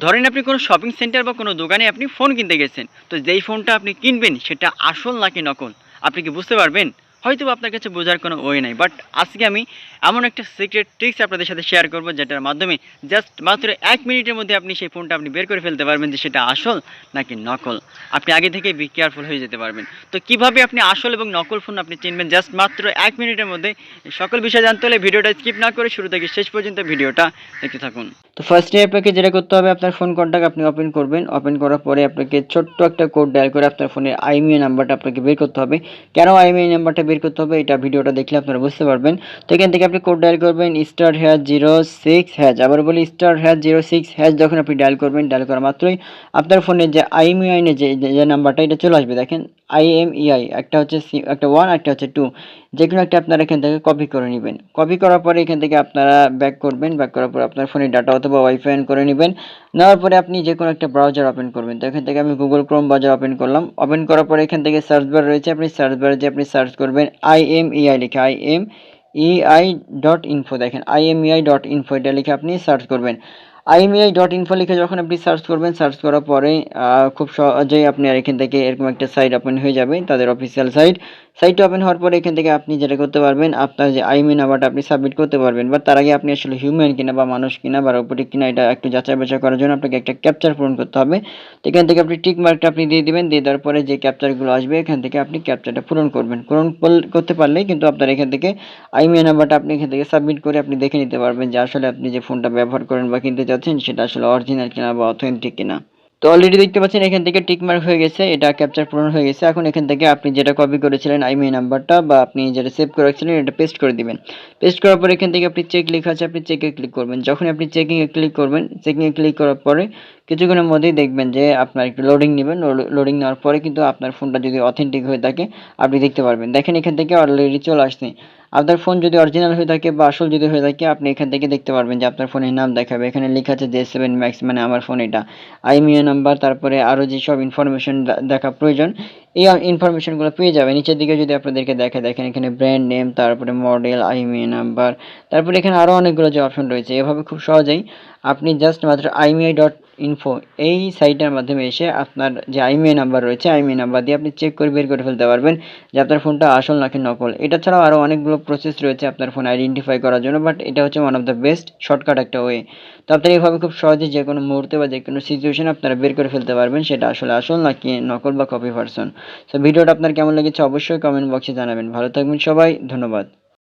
ধরেন আপনি কোনো শপিং সেন্টার বা কোনো দোকানে আপনি ফোন কিনতে গেছেন। তো যেই ফোনটা আপনি কিনবেন সেটা আসল নাকি নকল আপনি কি বুঝতে পারবেন? হয়তোবা আপনার কাছে বোঝার কোনো ওয়ে নাই। বাট আজকে আমি এমন একটা সিক্রেট ট্রিক্স আপনাদের সাথে শেয়ার করব যেটার মাধ্যমে জাস্ট মাত্র ১ মিনিটের মধ্যে আপনি সেই ফোনটা আপনি বের করে ফেলতে পারবেন যে সেটা আসল নাকি নকল। আপনি আগে থেকেই বি কেয়ারফুল হয়ে যেতে পারবেন। তো কিভাবে আপনি আসল এবং নকল ফোন আপনি চিনবেন জাস্ট মাত্র ১ মিনিটের মধ্যে সকল বিষয় জানতে হলে ভিডিওটা স্কিপ না করে শুরু থেকে শেষ পর্যন্ত ভিডিওটা দেখতে থাকুন। তো ফার্স্টে আপনাকে যেটা করতে হবে আপনার ফোন কন্টাক্ট আপনি ওপেন করবেন। ওপেন করার পরে আপনাকে ছোট্ট একটা কোড ডায়াল করে আপনার ফোনের আইএমইআই নাম্বারটা আপনাকে বের করতে হবে। কেন আইএমইআই নাম্বারটা বের করতে হবে এটা ভিডিওটা দেখলে আপনারা বুঝতে পারবেন। তো এখান থেকে আপনি কোড ডায়াল করবেন *06# আবার বলি *06# যখন আপনি ডায়াল করবেন, ডায়াল করা মাত্রই আপনার ফোনে যে আইএমইআই যে নাম্বারটা এটা চলে আসবে। দেখেন আইএমইআই একটা হচ্ছে একটা 1 একটা হচ্ছে 2, যেকোনো একটা আপনারা এখান থেকে কপি করে নেবেন। কপি করার পরে এখান থেকে আপনারা ব্যাক করবেন। ব্যাক করার পর আপনার ফোনে ডাটা অথবা ওয়াইফাই অন করে নেবেন। নেওয়ার পরে আপনি যেকোনো একটা ব্রাউজার ওপেন করবেন। তো এখান থেকে আমি গুগল ক্রোম ব্রাউজার ওপেন করলাম। ওপেন করার পরে এখান থেকে সার্চ বার রয়েছে, আপনি সার্চ বারে যেয়ে আপনি সার্চ করবেন আইএমইআই লিখে IMEI.info। দেখেন IMEI.info এটা লিখে আপনি সার্চ করবেন। IMEI.info লিখে যখন আপনি সার্চ করবেন, সার্চ করার পরে খুব সহজেই আপনি আর এখান থেকে এরকম একটা সাইট ওপেন হয়ে যাবে, তাদের অফিসিয়াল সাইট। সাইটটা ওপেন হওয়ার পরে এখান থেকে আপনি যেটা করতে পারবেন, আপনার যে আইএমইআই নাম্বারটা আপনি সাবমিট করতে পারবেন। বাট তার আগে আপনি আসলে হিউম্যান কিনা বা মানুষ কিনা বা রোবটিক কিনা এটা একটু যাচাই বাছাই করার জন্য আপনাকে একটা ক্যাপচার পূরণ করতে হবে। তো এখান থেকে আপনি টিক মার্কটা আপনি দিয়ে দিবেন। দিয়ে দেওয়ার পরে যে ক্যাপচারগুলো আসবে এখান থেকে আপনি ক্যাপচারটা পূরণ করবেন। পূরণ করতে পারলেই কিন্তু আপনার এখান থেকে আইএমইআই নাম্বারটা আপনি এখান থেকে সাবমিট করে আপনি দেখে নিতে পারবেন যে আসলে আপনি যে ফোনটা ব্যবহার করেন বা কিনতে চাচ্ছেন সেটা আসলে অরিজিনাল কিনা বা অথেন্টিক কিনা। তো অলরেডি দেখতে পাচ্ছেন এখান থেকে টিক মার্ক হয়ে গেছে, এটা ক্যাপচার পূরণ হয়ে গেছে। এখন এখান থেকে আপনি যেটা কপি করেছিলেন আইএমইআই নাম্বারটা বা আপনি যেটা সেভ করে রাখছিলেন এটা পেস্ট করে দিবেন। পেস্ট করার পরে এখান থেকে আপনি চেক লেখা আছে, আপনি চেকে ক্লিক করবেন। যখন আপনি চেকিংয়ে ক্লিক করবেন, চেকিংয়ে ক্লিক করার পরে কিছুক্ষণের মধ্যেই দেখবেন যে আপনার একটু লোডিং নেবেন। লোডিং নেওয়ার পরে কিন্তু আপনার ফোনটা যদি অথেন্টিক হয়ে থাকে আপনি দেখতে পারবেন। দেখেন এখান থেকে অলরেডি চলে আসছে। আপনার ফোন যদি অরিজিনাল হয়ে থাকে বা আসল যদি হয়ে থাকে আপনি এখান থেকে দেখতে পারবেন যে আপনার ফোনের নাম দেখাবে। এখানে লেখা আছে J7 Max, মানে আমার ফোন এটা। আইএমইআই নাম্বার, তারপরে আরও যেসব ইনফরমেশন দেখা প্রয়োজন এই ইনফরমেশনগুলো পেয়ে যাবেন। নিচের দিকে যদি আপনাদেরকে দেখেন এখানে ব্র্যান্ড নেম, তারপরে মডেল, আইএমইআই নাম্বার, তারপরে এখানে আরও অনেকগুলো যে অপশন রয়েছে। এভাবে খুব সহজেই আপনি জাস্ট মাত্র IMEI.info এই সাইটের মাধ্যমে এসে আপনার যে আইএমইআই নাম্বার রয়েছে আইএমইআই নাম্বার দিয়ে আপনি চেক করে বের করে ফেলতে পারবেন যে আপনার ফোনটা আসল নাকি নকল। এটা ছাড়াও আরও অনেকগুলো প্রসেস রয়েছে আপনার ফোন আইডেন্টিফাই করার জন্য, বাট এটা হচ্ছে one of the best shortcut একটা ওয়ে। তো আপনারা এভাবে খুব সহজেই যে কোনো মুহূর্তে বা যে কোনো সিচুয়েশনে আপনারা বের করে ফেলতে পারবেন সেটা আসলে আসল নাকি নকল বা কপি ভার্সন। সো ভিডিওটা আপনার কেমন লেগেছে অবশ্যই কমেন্ট বক্সে জানাবেন। ভালো থাকবেন সবাই, ধন্যবাদ।